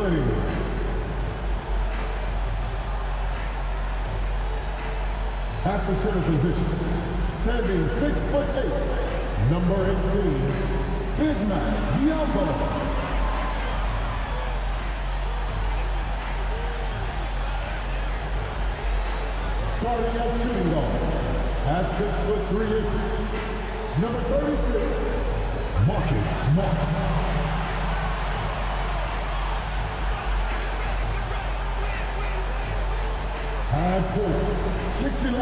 Grizzlies. At the center position, standing 6'8", number 18, Bismack Biyombo. Starting at shooting guard, at 6'3", number 36, Marcus Smart. At 6'11",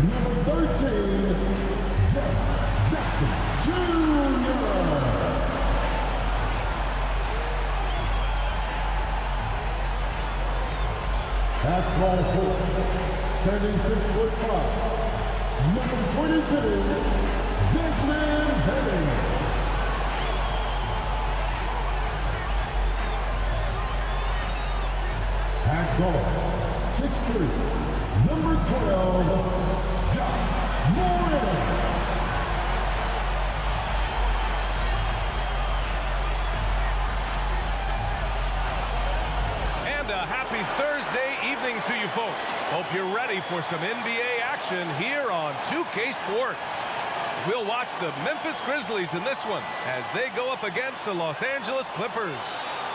number 13, Jeff Jackson Jr. At small forward, standing 6'5", number 22, Desmond Henning. At guard, 6'3", number 12, Josh Moreno. And a happy Thursday evening to you folks. Hope you're ready for some NBA action here on 2K Sports. We'll watch the Memphis Grizzlies in this one as they go up against the Los Angeles Clippers.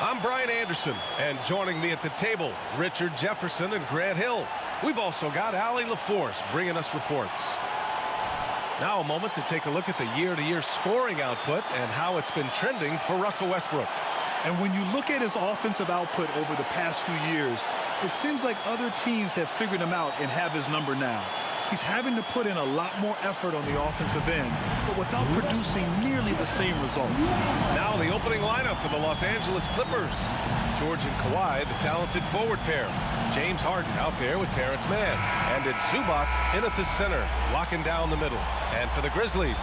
I'm Brian Anderson, and joining me at the table, Richard Jefferson and Grant Hill. We've also got Allie LaForce bringing us reports. Now a moment to take a look at the year-to-year scoring output and how it's been trending for Russell Westbrook. And when you look at his offensive output over the past few years, it seems like other teams have figured him out and have his number now. He's having to put in a lot more effort on the offensive end, but without producing nearly the same results. Now the opening lineup for the Los Angeles Clippers. George and Kawhi, the talented forward pair. James Harden out there with Terrence Mann. And it's Zubac in at the center, locking down the middle. And for the Grizzlies,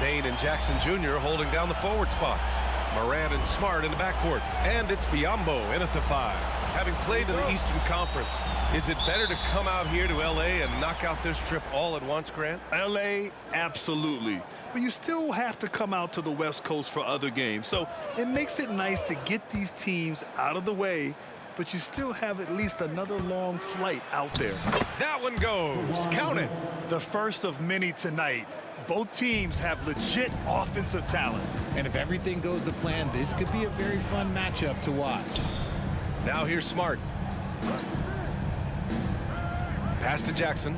Dane and Jackson Jr. holding down the forward spots. Morant and Smart in the backcourt. And it's Biyombo in at the 5. Having played in the Eastern Conference, is it better to come out here to L.A. and knock out this trip all at once, Grant? L.A., absolutely. But you still have to come out to the West Coast for other games. So it makes it nice to get these teams out of the way, but you still have at least another long flight out there. That one goes. Count it. The first of many tonight. Both teams have legit offensive talent. And if everything goes to plan, this could be a very fun matchup to watch. Now here's Smart. Pass to Jackson.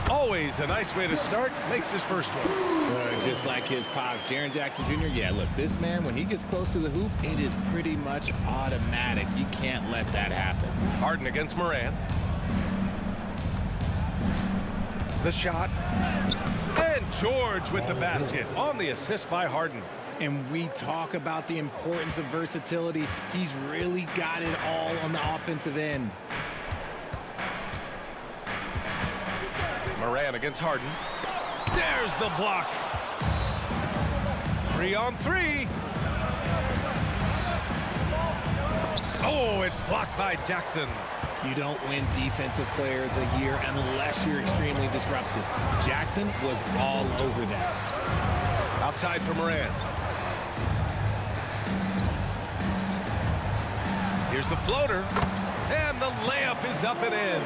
Always a nice way to start. Makes his first one. Just like his pops, Jaren Jackson Jr. Yeah, look, this man, when he gets close to the hoop, it is pretty much automatic. You can't let that happen. Harden against Morant. The shot. And George with the basket on the assist by Harden. And we talk about the importance of versatility. He's really got it all on the offensive end. Morant against Harden. There's the block. 3-on-3. Oh, it's blocked by Jackson. You don't win Defensive Player of the Year unless you're extremely disruptive. Jackson was all over that. Outside for Morant. Here's the floater. And the layup is up and in.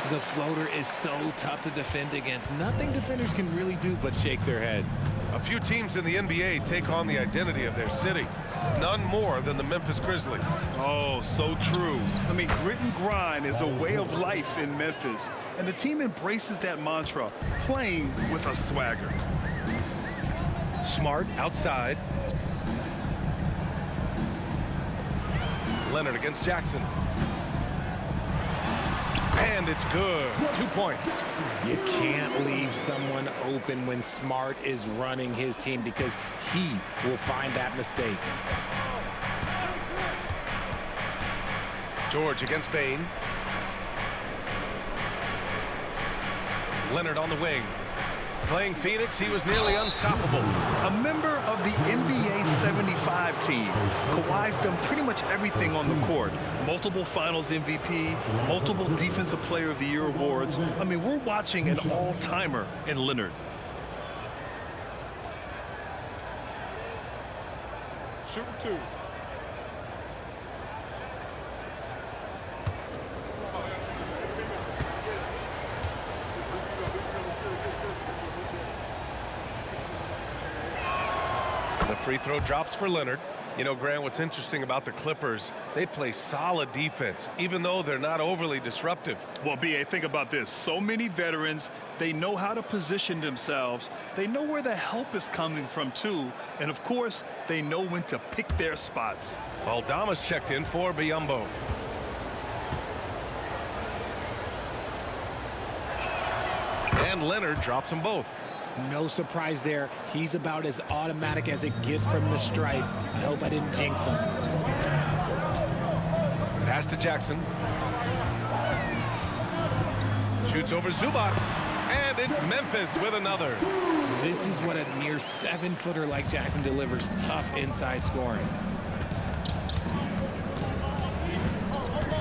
The floater is so tough to defend against. Nothing defenders can really do but shake their heads. A few teams in the NBA take on the identity of their city. None more than the Memphis Grizzlies. Oh, so true. I mean, grit and grind is a way of life in Memphis. And the team embraces that mantra, playing with a swagger. Smart outside. Leonard against Jackson. And it's good. 2 points. You can't leave someone open when Smart is running his team because he will find that mistake. George against Bane. Leonard on the wing. Playing Phoenix, he was nearly unstoppable. A member of the NBA 75 team, Kawhi's done pretty much everything on the court. Multiple Finals MVP, multiple Defensive Player of the Year awards. I mean, we're watching an all-timer in Leonard. Shooting 2. The free throw drops for Leonard. You know, Grant, what's interesting about the Clippers, they play solid defense, even though they're not overly disruptive. Well, B.A., think about this. So many veterans, they know how to position themselves. They know where the help is coming from, too. And, of course, they know when to pick their spots. Aldama's checked in for Biyombo. And Leonard drops them both. No surprise there. He's about as automatic as it gets from the stripe. I hope I didn't jinx him. Pass to Jackson. Shoots over Zubac. And it's Memphis with another. This is what a near 7-footer like Jackson delivers. Tough inside scoring.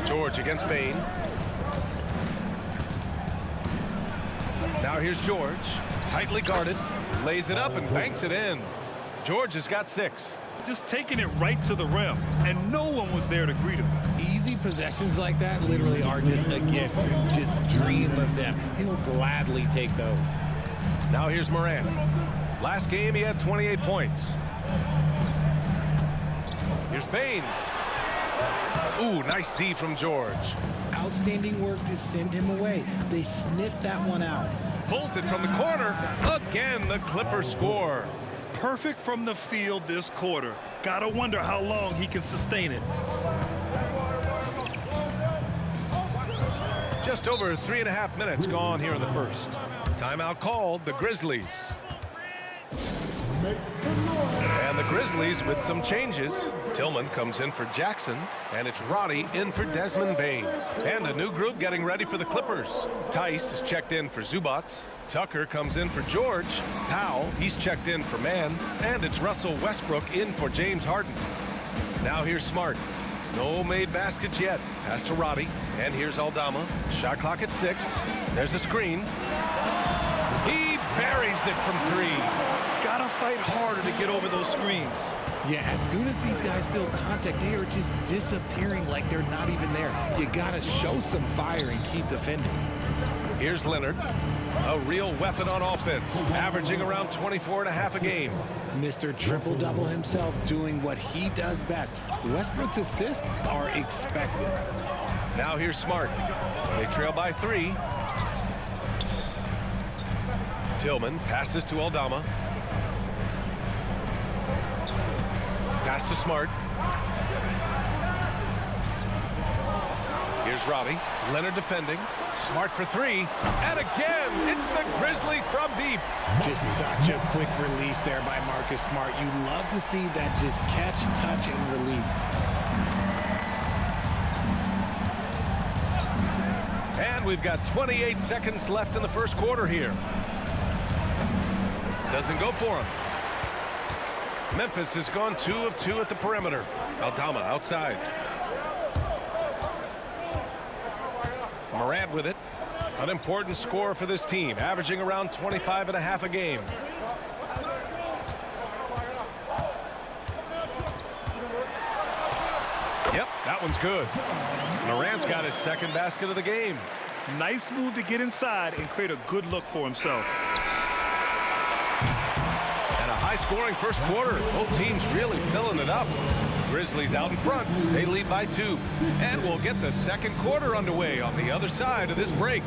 George against Bain. Now here's George. Tightly guarded. Lays it up and banks it in. George has got 6. Just taking it right to the rim, and no one was there to greet him. Easy possessions like that literally are just a gift. Just dream of them. He'll gladly take those. Now here's Morant. Last game he had 28 points. Here's Bain. Ooh, nice D from George. Outstanding work to send him away. They sniffed that one out. Pulls it from the corner. Again, the Clippers score. Perfect from the field this quarter. Gotta wonder how long he can sustain it. Just over 3.5 minutes gone here in the first. Timeout called, the Grizzlies. And the Grizzlies with some changes. Tillman comes in for Jackson, and it's Roddy in for Desmond Bain. And a new group getting ready for the Clippers. Tice is checked in for Zubac. Tucker comes in for George. Powell, he's checked in for Mann. And it's Russell Westbrook in for James Harden. Now here's Smart. No made baskets yet. Pass to Roddy. And here's Aldama. Shot clock at 6. There's a screen. He buries it from 3. Gotta fight harder to get over those screens. Yeah, as soon as these guys feel contact, they are just disappearing like they're not even there. You gotta show some fire and keep defending. Here's Leonard. A real weapon on offense, averaging around 24.5 a game. Mr. Triple-Double himself doing what he does best. Westbrook's assists are expected. Now here's Smart. They trail by 3. Tillman passes to Aldama. Pass to Smart. Here's Robbie. Leonard defending. Smart for 3. And again, it's the Grizzlies from deep. Just such a quick release there by Marcus Smart. You love to see that just catch, touch, and release. And we've got 28 seconds left in the first quarter here. Doesn't go for him. Memphis has gone 2 of 2 at the perimeter. Aldama outside. Morant with it. An important score for this team, averaging around 25.5 a game. Yep, that one's good. Morant's got his second basket of the game. Nice move to get inside and create a good look for himself. And a high-scoring first quarter. Both teams really filling it up. Grizzlies out in front. They lead by 2. And we'll get the second quarter underway on the other side of this break.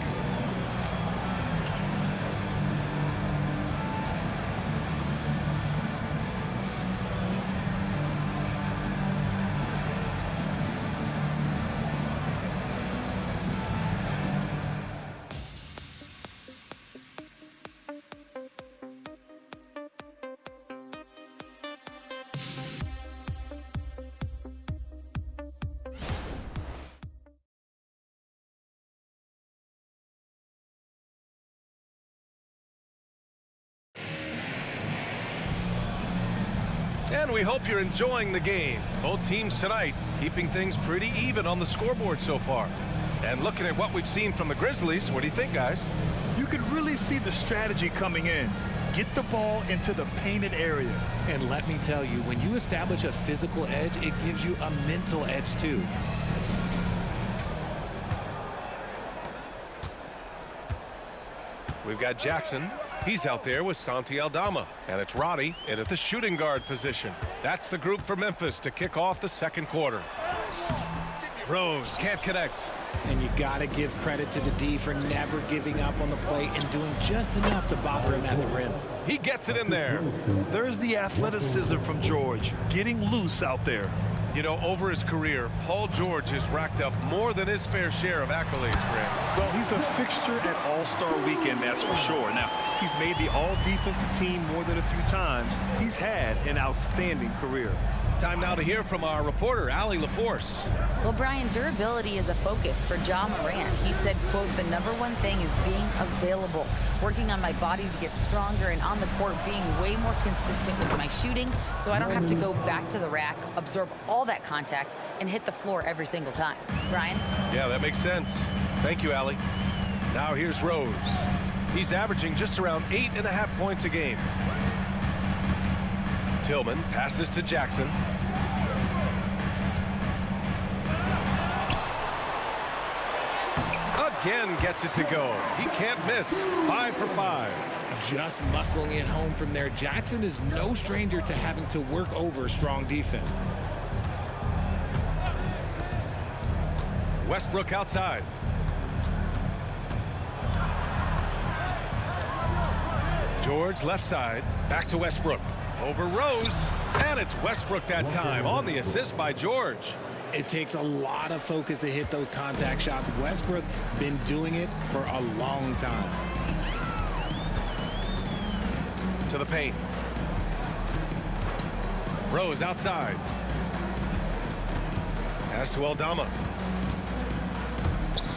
And we hope you're enjoying the game. Both teams tonight keeping things pretty even on the scoreboard so far. And looking at what we've seen from the Grizzlies, what do you think, guys? You can really see the strategy coming in. get the ball into the painted area. And let me tell you, when you establish a physical edge, it gives you a mental edge too. We've got Jackson. He's out there with Santi Aldama. And it's Roddy in at the shooting guard position. That's the group for Memphis to kick off the second quarter. Rose can't connect. And you got to give credit to the D for never giving up on the play and doing just enough to bother him at the rim. He gets it in there. There's the athleticism from George, getting loose out there. You know, over his career, Paul George has racked up more than his fair share of accolades, Grant. Well, he's a fixture at All-Star Weekend, that's for sure. Now, he's made the All-Defensive Team more than a few times. He's had an outstanding career. Time now to hear from our reporter, Allie LaForce. Well, Brian, durability is a focus for Ja Morant. He said, quote, the #1 thing is being available, working on my body to get stronger, and on the court being way more consistent with my shooting so I don't have to go back to the rack, absorb all that contact, and hit the floor every single time. Brian? Yeah, that makes sense. Thank you, Allie. Now here's Rose. He's averaging just around 8.5 points a game. Tillman passes to Jackson. Again gets it to go. He can't miss. 5 for 5. Just muscling it home from there. Jackson is no stranger to having to work over strong defense. Westbrook outside. George left side. Back to Westbrook. Over Rose. And it's Westbrook that time on the assist by George. It takes a lot of focus to hit those contact shots. Westbrook been doing it for a long time. To the paint. Rose outside. Pass to Aldama.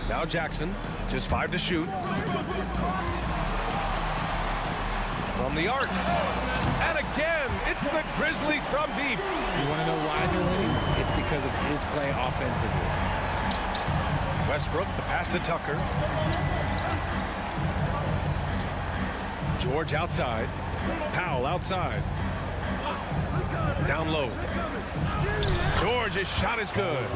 Now Jackson. Just 5 to shoot. From the arc. And again, it's the Grizzlies from deep. You want to know why they're winning? It's because of his play offensively. Westbrook, the pass to Tucker. George outside. Powell outside. Down low. George's shot is good.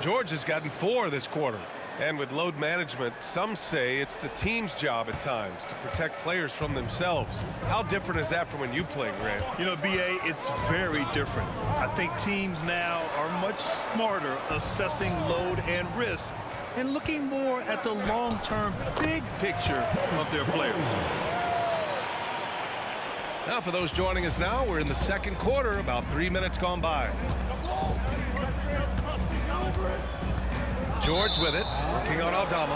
George has gotten 4 this quarter. And with load management, some say it's the team's job at times to protect players from themselves. How different is that from when you play, Grant? You know, B.A., it's very different. I think teams now are much smarter assessing load and risk and looking more at the long-term big picture of their players. Now for those joining us now, we're in the second quarter, about 3 minutes gone by. George with it, working on Aldama,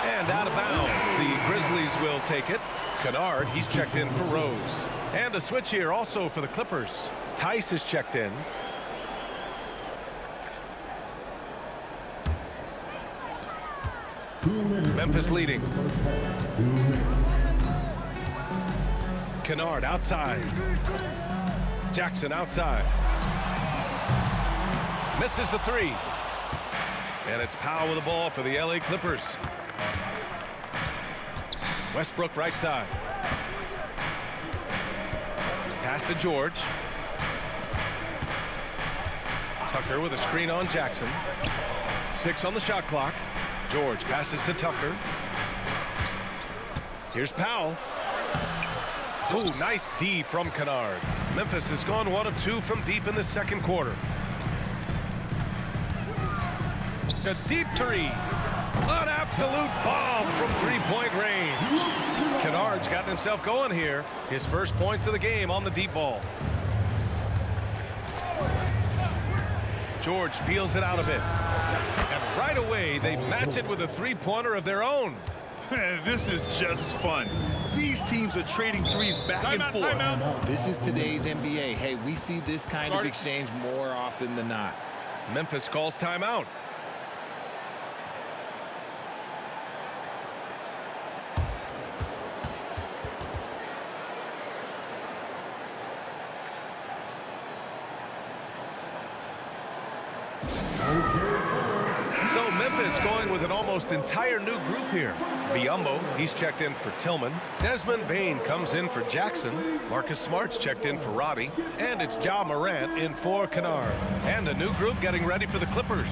and out of bounds. The Grizzlies will take it. Kennard, he's checked in for Rose. And a switch here also for the Clippers. Tice is checked in. Memphis leading. Kennard outside. Jackson outside. Misses the 3. And it's Powell with the ball for the LA Clippers. Westbrook right side. Pass to George. Tucker with a screen on Jackson. 6 on the shot clock. George passes to Tucker. Here's Powell. Oh, nice D from Kennard. Memphis has gone 1 of 2 from deep in the second quarter. A deep 3. An absolute bomb from 3-point range. Kennard's gotten himself going here. His first points of the game on the deep ball. George feels it out a bit. And right away, they match it with a 3-pointer of their own. This is just fun. These teams are trading threes back and forth. Timeout. This is today's NBA. Hey, we see this kind of exchange more often than not. Memphis calls timeout. So Memphis going with an almost entire new group here. Biyombo, he's checked in for Tillman. Desmond Bain comes in for Jackson. Marcus Smart's checked in for Roddy. And it's Ja Morant in for Kennard. And a new group getting ready for the Clippers.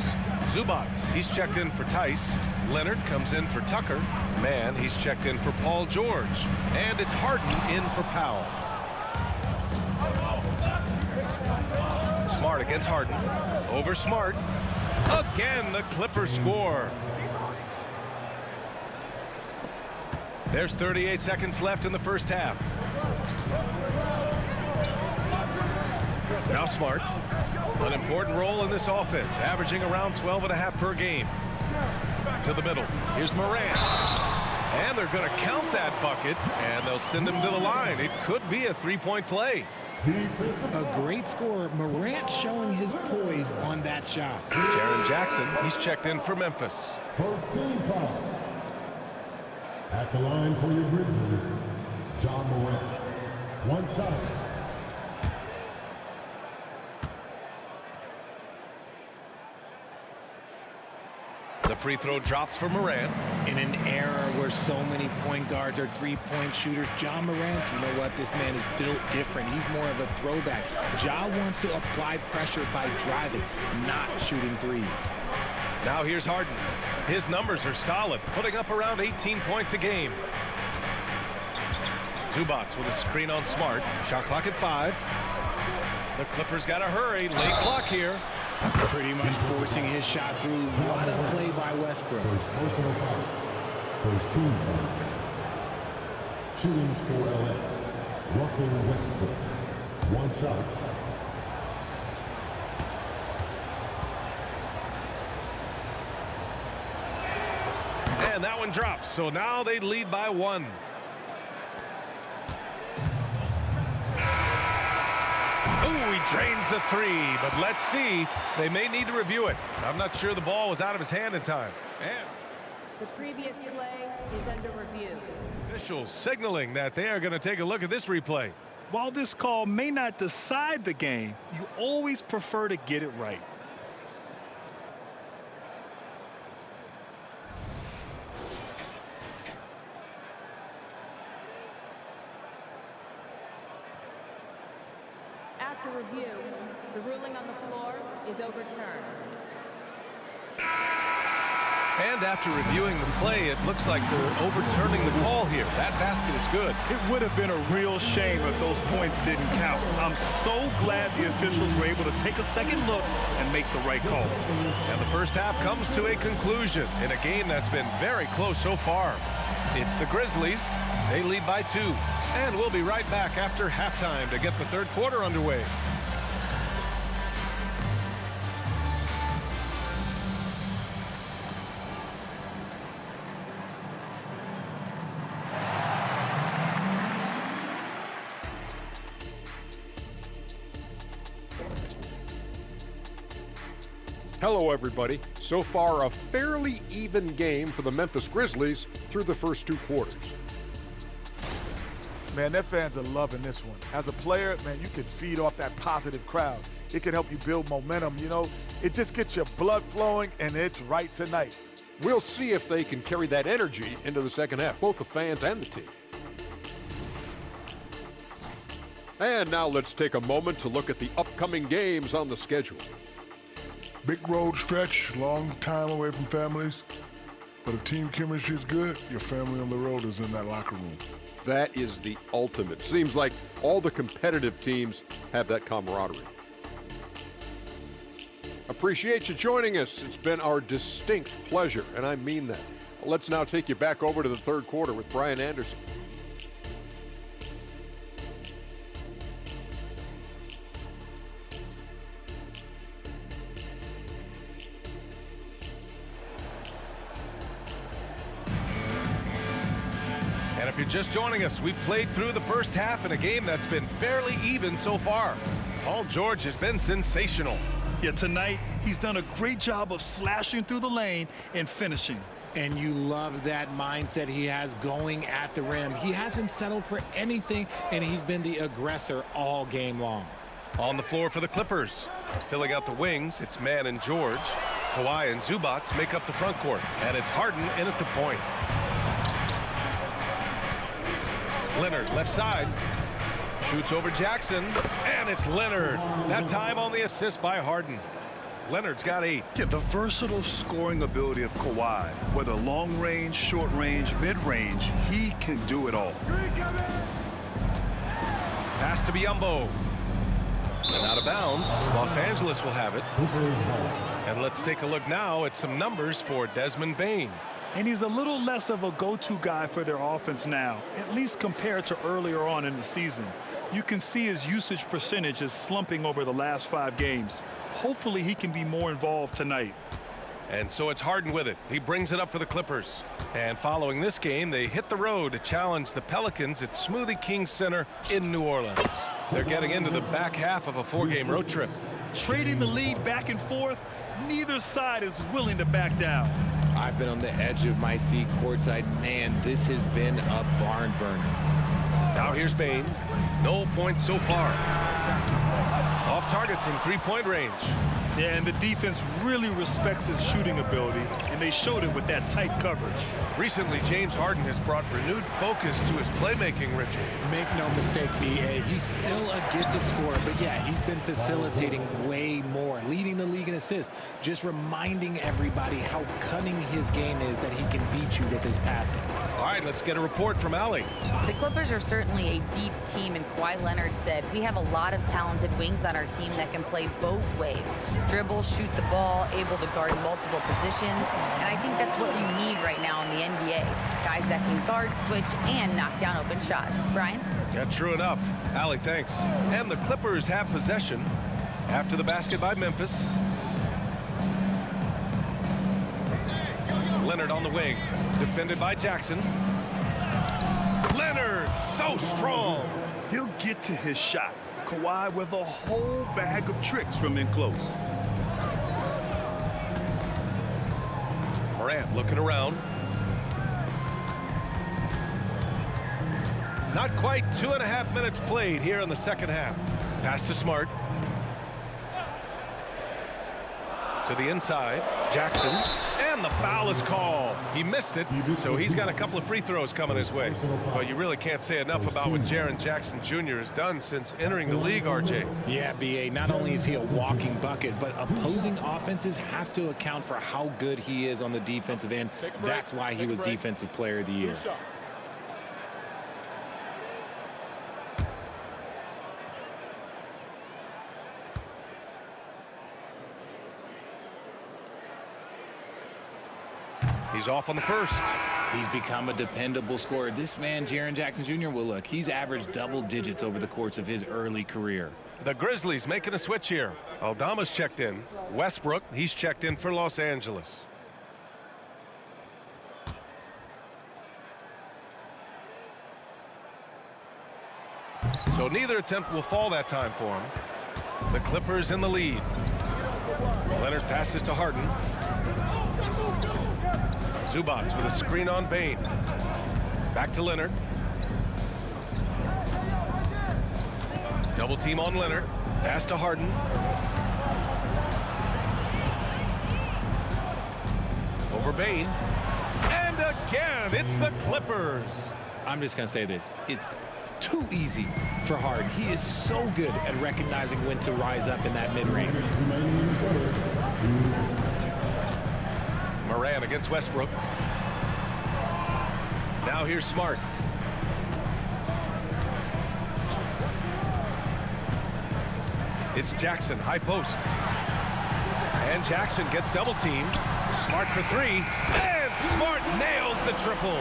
Zubats, he's checked in for Tice. Leonard comes in for Tucker. Mann, he's checked in for Paul George. And it's Harden in for Powell. Smart against Harden. Over Smart. Again, the Clippers score. There's 38 seconds left in the first half. Now Smart. An important role in this offense, averaging around 12.5 per game. To the middle. Here's Morant. And they're going to count that bucket, and they'll send him to the line. It could be a three-point play. A great scorer. Morant showing his poise on that shot. Jaren Jackson, he's checked in for Memphis. First team foul. At the line for your Grizzlies, Ja Morant. One shot. The free throw drops for Morant. In an era where so many point guards are three-point shooters, Ja Morant, you know what? This man is built different. He's more of a throwback. Ja wants to apply pressure by driving, not shooting threes. Now here's Harden. His numbers are solid, putting up around 18 points a game. Zubats with a screen on Smart. Shot clock at 5. The Clippers got to hurry. Late clock here. Pretty much forcing his shot through. What a play by Westbrook. First personal foul. First team foul. Shooting for LA. Russell Westbrook. One shot. And that one drops. So now they lead by 1. Ooh, he drains the 3, but let's see. They may need to review it. I'm not sure the ball was out of his hand in time. And The previous play is under review. officials signaling that they are going to take a look at this replay. While this call may not decide the game, you always prefer to get it right. After review, the ruling on the floor is overturned. And after reviewing the play, it looks like they're overturning the call here. That basket is good. It would have been a real shame if those points didn't count. I'm so glad the officials were able to take a second look and make the right call. And the first half comes to a conclusion in a game that's been very close so far. It's the Grizzlies. They lead by 2. And we'll be right back after halftime to get the third quarter underway. Hello, everybody. So far, a fairly even game for the Memphis Grizzlies through the first 2 quarters. Man, their fans are loving this one. As a player, man, you can feed off that positive crowd. It can help you build momentum, you know. It just gets your blood flowing, and it's right tonight. We'll see if they can carry that energy into the second half, both the fans and the team. And now let's take a moment to look at the upcoming games on the schedule. Big road stretch, long time away from families. But if team chemistry is good, your family on the road is in that locker room. That is the ultimate. Seems like all the competitive teams have that camaraderie. Appreciate you joining us. It's been our distinct pleasure, and I mean that. Let's now take you back over to the third quarter with Brian Anderson. And if you're just joining us, we played through the first half in a game that's been fairly even so far. Paul George has been sensational. Yeah, tonight, he's done a great job of slashing through the lane and finishing. And you love that mindset he has going at the rim. He hasn't settled for anything, and he's been the aggressor all game long. On the floor for the Clippers. Filling out the wings, it's Mann and George. Kawhi and Zubac make up the front court, and it's Harden in at the point. Leonard left side. Shoots over Jackson, and it's Leonard. That time on the assist by Harden. Leonard's got 8. Yeah, the versatile scoring ability of Kawhi, whether long range, short range, mid range, he can do it all. Pass to Biyombo. And out of bounds. Los Angeles will have it. And let's take a look now at some numbers for Desmond Bane. And he's a little less of a go-to guy for their offense now, at least compared to earlier on in the season. You can see his usage percentage is slumping over the last 5 games. Hopefully he can be more involved tonight. And so it's Harden with it. He brings it up for the Clippers. And following this game, they hit the road to challenge the Pelicans at Smoothie King Center in New Orleans. They're getting into the back half of a 4-game road trip. Trading the lead back and forth, neither side is willing to back down. I've been on the edge of my seat courtside. Man, this has been a barn burner. Now here's Bane. No points so far. Off target from 3-point range. Yeah, and the defense really respects his shooting ability, and they showed it with that tight coverage. Recently, James Harden has brought renewed focus to his playmaking, Richard. Make no mistake, B.A., he's still a gifted scorer, but yeah, he's been facilitating way more, leading the league in assists, just reminding everybody how cunning his game is, that he can beat you with his passing. All right, let's get a report from Allie. The Clippers are certainly a deep team, and Kawhi Leonard said, "We have a lot of talented wings on our team that can play both ways. Dribble, shoot the ball, able to guard multiple positions, and I think that's what you need right now in the NBA. Guys that can guard, switch, and knock down open shots." Brian? Yeah, true enough. Allie, thanks. And the Clippers have possession after the basket by Memphis. Leonard on the wing, defended by Jackson. Leonard, so strong. He'll get to his shot. Kawhi with a whole bag of tricks from in close. Morant looking around. Not quite 2.5 minutes played here in the second half. Pass to Smart. To the inside, Jackson, and the foul is called. He missed it, so he's got a couple of free throws coming his way. But you really can't say enough about what Jaren Jackson Jr. has done since entering the league, RJ. Yeah, B.A., not only is he a walking bucket, but opposing offenses have to account for how good he is on the defensive end. That's why he was Defensive Player of the Year. He's off on the first. He's become a dependable scorer. This man, Jaren Jackson Jr., well, look, he's averaged double digits over the course of his early career. The Grizzlies making a switch here. Aldama's checked in. Westbrook, he's checked in for Los Angeles. So neither attempt will fall that time for him. The Clippers in the lead. Leonard passes to Harden. Zubac with a screen on Bane. Back to Leonard. Double team on Leonard. Pass to Harden. Over Bane. And again, it's the Clippers. I'm just going to say this. It's too easy for Harden. He is so good at recognizing when to rise up in that mid-range. Morant against Westbrook. Now here's Smart. It's Jackson, high post. And Jackson gets double teamed. Smart for 3. And Smart nails the triple.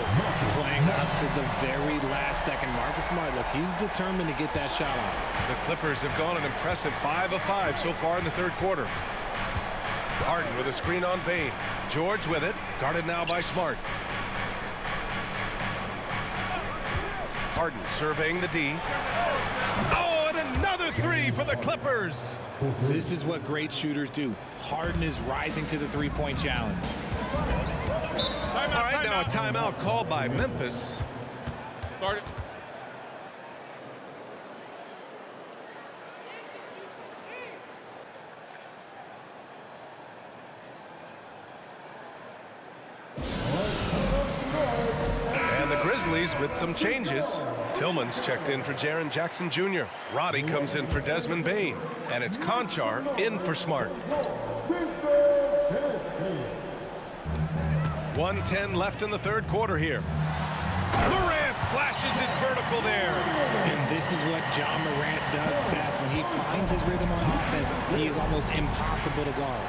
Playing up to the very last second. Marcus Smart, look, he's determined to get that shot off. The Clippers have gone an impressive 5 of 5 so far in the third quarter. Harden with a screen on Bane. George with it, guarded now by Smart. Harden surveying the D. Oh, and another 3 for the Clippers. This is what great shooters do. Harden is rising to the three-point challenge. All right, now a timeout called by Memphis. Start it. Grizzlies with some changes. Tillman's checked in for Jaren Jackson Jr. Roddy comes in for Desmond Bain. And it's Conchar in for Smart. 1:10 left in the third quarter here. Morant flashes his vertical there. And this is what John Morant does best. When he finds his rhythm on offense, he is almost impossible to guard.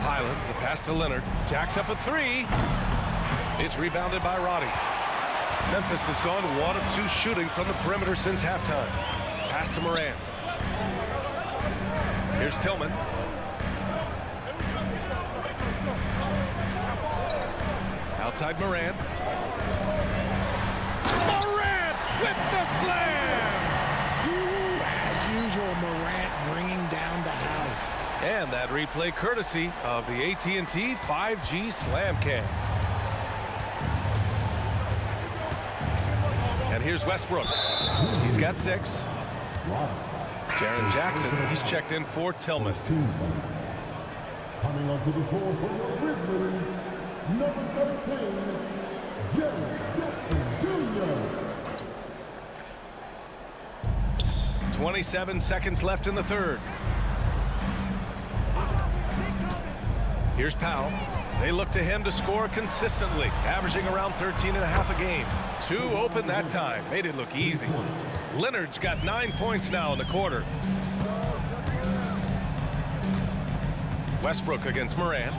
Highland, the pass to Leonard. Jacks up a three. It's rebounded by Roddy. Memphis has gone 1 of 2 shooting from the perimeter since halftime. Pass to Morant. Here's Tillman. Outside Morant. Morant with the slam! As usual, Morant bringing down the house. And that replay courtesy of the AT&T 5G Slam Cam. And here's Westbrook. He's got 6. Jaren Jackson, he's checked in for Tillman. Coming onto the floor for your Grizzlies, number 13, Jaren Jackson Jr. 27 seconds left in the third. Here's Powell. They look to him to score consistently, averaging around 13.5 a game. 2 open that time. Made it look easy. Leonard's got 9 points now in the quarter. Westbrook against Morant.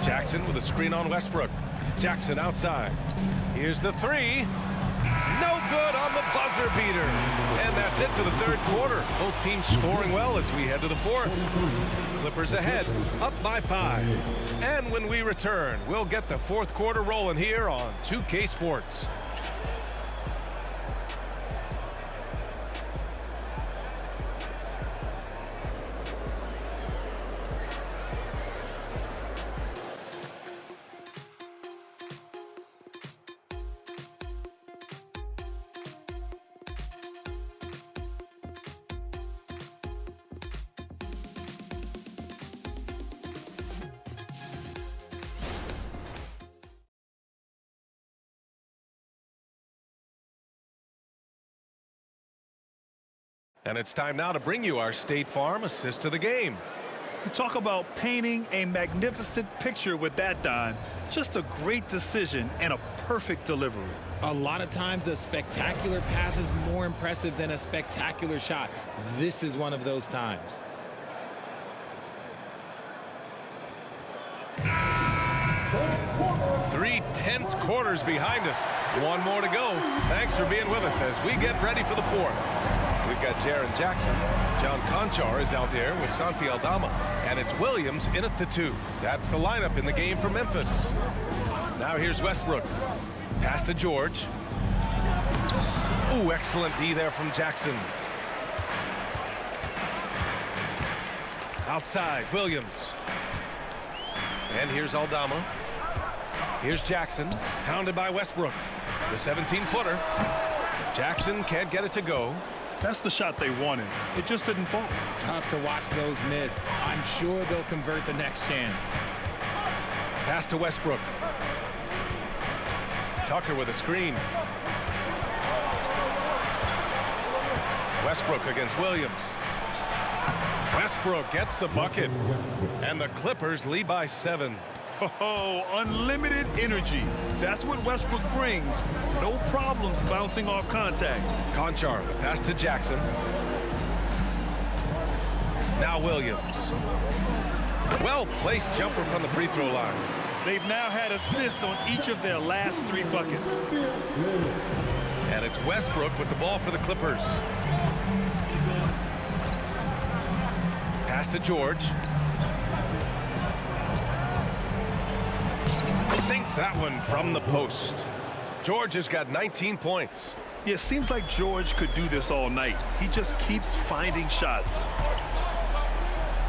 Jackson with a screen on Westbrook. Jackson outside. Here's the three. No good on the buzzer beater. And that's it for the third quarter. Both teams scoring well as we head to the fourth. Clippers ahead, up by 5. And when we return, we'll get the fourth quarter rolling here on 2K Sports. And it's time now to bring you our State Farm assist to the game. You talk about painting a magnificent picture with that, Don. Just a great decision and a perfect delivery. A lot of times a spectacular pass is more impressive than a spectacular shot. This is one of those times. Three tense quarters behind us. One more to go. Thanks for being with us as we get ready for the fourth. We've got Jaren Jackson. John Conchar is out there with Santi Aldama. And it's Williams in at the 2. That's the lineup in the game for Memphis. Now here's Westbrook. Pass to George. Ooh, excellent D there from Jackson. Outside, Williams. And here's Aldama. Here's Jackson, pounded by Westbrook. The 17-footer. Jackson can't get it to go. That's the shot they wanted. It just didn't fall. Tough to watch those miss. I'm sure they'll convert the next chance. Pass to Westbrook. Tucker with a screen. Westbrook against Williams. Westbrook gets the bucket. And the Clippers lead by 7. Oh, unlimited energy. That's what Westbrook brings. No problems bouncing off contact. Conchar, the pass to Jackson. Now Williams. Well-placed jumper from the free throw line. They've now had assists on each of their last 3 buckets. And it's Westbrook with the ball for the Clippers. Pass to George. Sinks that one from the post. George has got 19 points. Yeah, it seems like George could do this all night. He just keeps finding shots.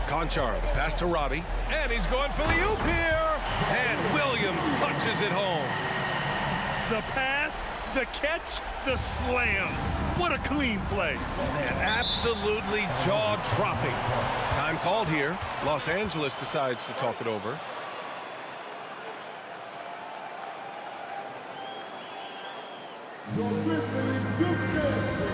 Conchar, the pass to Roddy. And he's going for the oop here. And Williams punches it home. The pass, the catch, the slam. What a clean play. Man, absolutely jaw-dropping. Time called here. Los Angeles decides to talk it over. Your Grizzlies Duke Dance.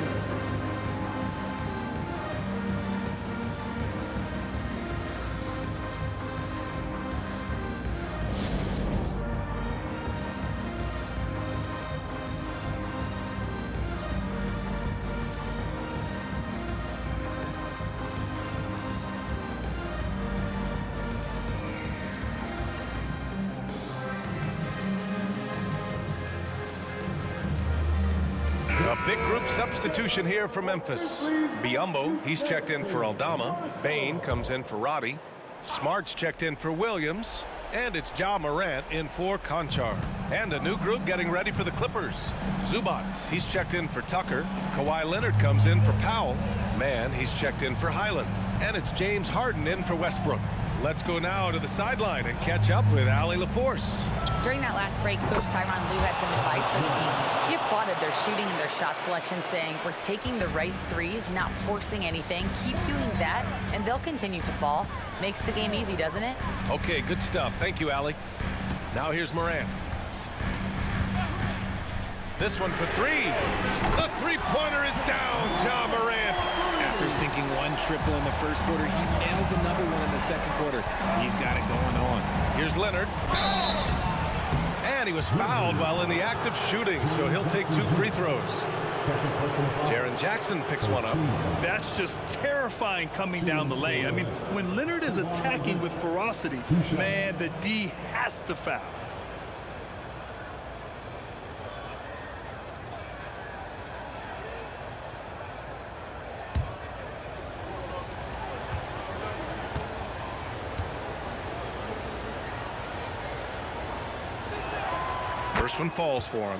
A big group substitution here for Memphis. Biyombo, he's checked in for Aldama. Bain comes in for Roddy. Smart's checked in for Williams. And it's Ja Morant in for Conchar. And a new group getting ready for the Clippers. Zubats, he's checked in for Tucker. Kawhi Leonard comes in for Powell. Mann, he's checked in for Highland. And it's James Harden in for Westbrook. Let's go now to the sideline and catch up with Allie LaForce. During that last break, Coach Tyronn Lue had some advice for the team. He applauded their shooting and their shot selection, saying, "We're taking the right threes, not forcing anything. Keep doing that, and they'll continue to fall." Makes the game easy, doesn't it? Okay, good stuff. Thank you, Allie. Now here's Morant. This one for three. The three-pointer is down, Ja Morant. After sinking one triple in the first quarter, he nails another one in the second quarter. He's got it going on. Here's Leonard. And he was fouled while in the act of shooting, so he'll take 2 free throws. Jaren Jackson picks one up. That's just terrifying coming down the lane. I mean, when Leonard is attacking with ferocity, man, the D has to foul. First one falls for him.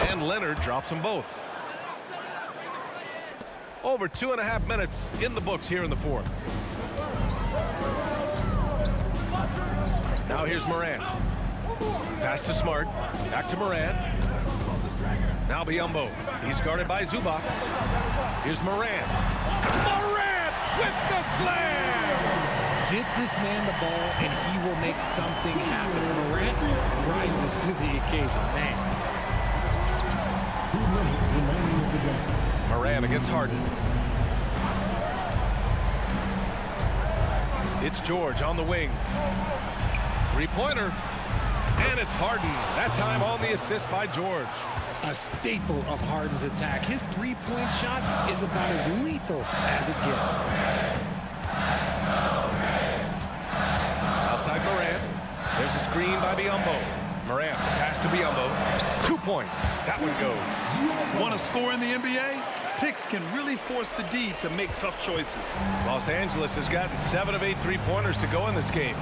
And Leonard drops them both. Over 2.5 minutes in the books here in the fourth. Now here's Morant. Pass to Smart. Back to Morant. Now Biyombo. He's guarded by Zubats. Here's Morant. Morant with the slam! Get this man the ball, and he will make something happen. Morant rises to the occasion. Man. 2 minutes remaining of the game. Morant against Harden. It's George on the wing. Three-pointer. And it's Harden. That time on the assist by George. A staple of Harden's attack. His three-point shot is about as lethal as it gets. Outside Morant. There's a screen by Biyombo. Morant, pass to Biyombo. 2 points. That one goes. Want to score in the NBA? Picks can really force the D to make tough choices. Los Angeles has gotten 7 of 8 three-pointers to go in this game.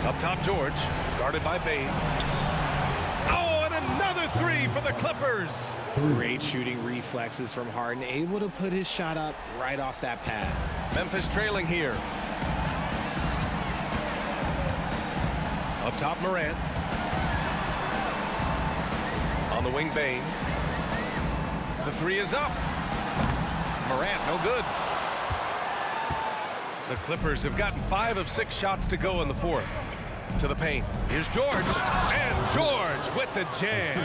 Up top, George, guarded by Bain. Oh, and another three for the Clippers. Great shooting reflexes from Harden, able to put his shot up right off that pass. Memphis trailing here. Up top, Morant. On the wing, Bain. The three is up. Morant, no good. The Clippers have gotten 5 of 6 shots to go in the fourth. To the paint. Here's George. And George with the jam.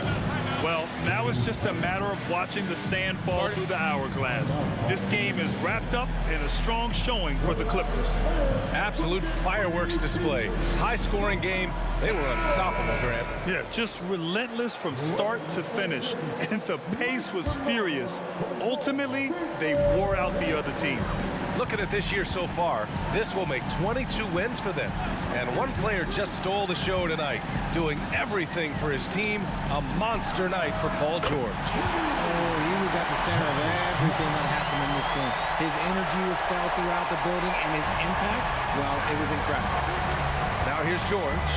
Well, now it's just a matter of watching the sand fall through the hourglass. This game is wrapped up in a strong showing for the Clippers. Absolute fireworks display. High-scoring game. They were unstoppable, Grant. Yeah, just relentless from start to finish. And the pace was furious. Ultimately, they wore out the other team. Looking at this year so far, this will make 22 wins for them. And one player just stole the show tonight, doing everything for his team. A monster night for Paul George. Oh, he was at the center of everything that happened in this game. His energy was felt throughout the building, and his impact, well, it was incredible. Now here's George.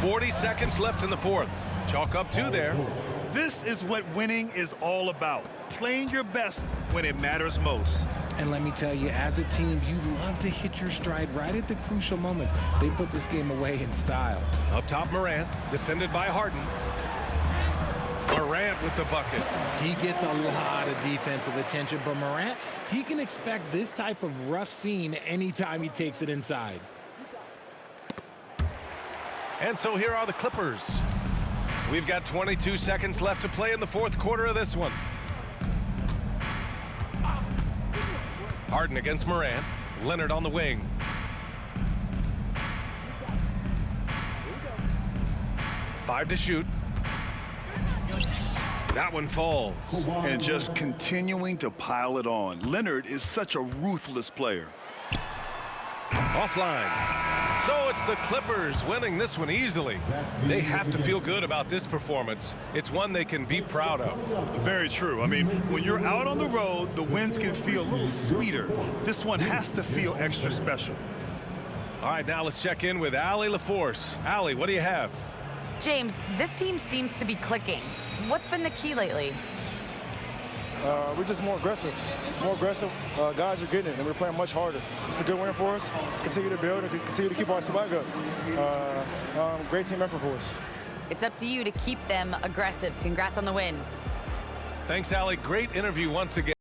40 seconds left in the fourth. Chalk up 2 there. This is what winning is all about. Playing your best when it matters most. And let me tell you, as a team, you love to hit your stride right at the crucial moments. They put this game away in style. Up top, Morant, defended by Harden. Morant with the bucket. He gets a lot of defensive attention, but Morant, he can expect this type of rough scene anytime he takes it inside. And so here are the Clippers. We've got 22 seconds left to play in the fourth quarter of this one. Harden against Morant. Leonard on the wing. Five to shoot. That one falls. And just continuing to pile it on. Leonard is such a ruthless player. Offline. So it's the Clippers winning this one easily. They have to feel good about this performance. It's one they can be proud of. Very true. I mean, when you're out on the road, the wins can feel a little sweeter. This one has to feel extra special. All right, now let's check in with Allie LaForce. Allie, what do you have? James, this team seems to be clicking. What's been the key lately? We're just more aggressive. Guys are getting it, and we're playing much harder. It's a good win for us. Continue to build and continue to keep our swag up. Great team effort for us. It's up to you to keep them aggressive. Congrats on the win. Thanks, Allie. Great interview once again.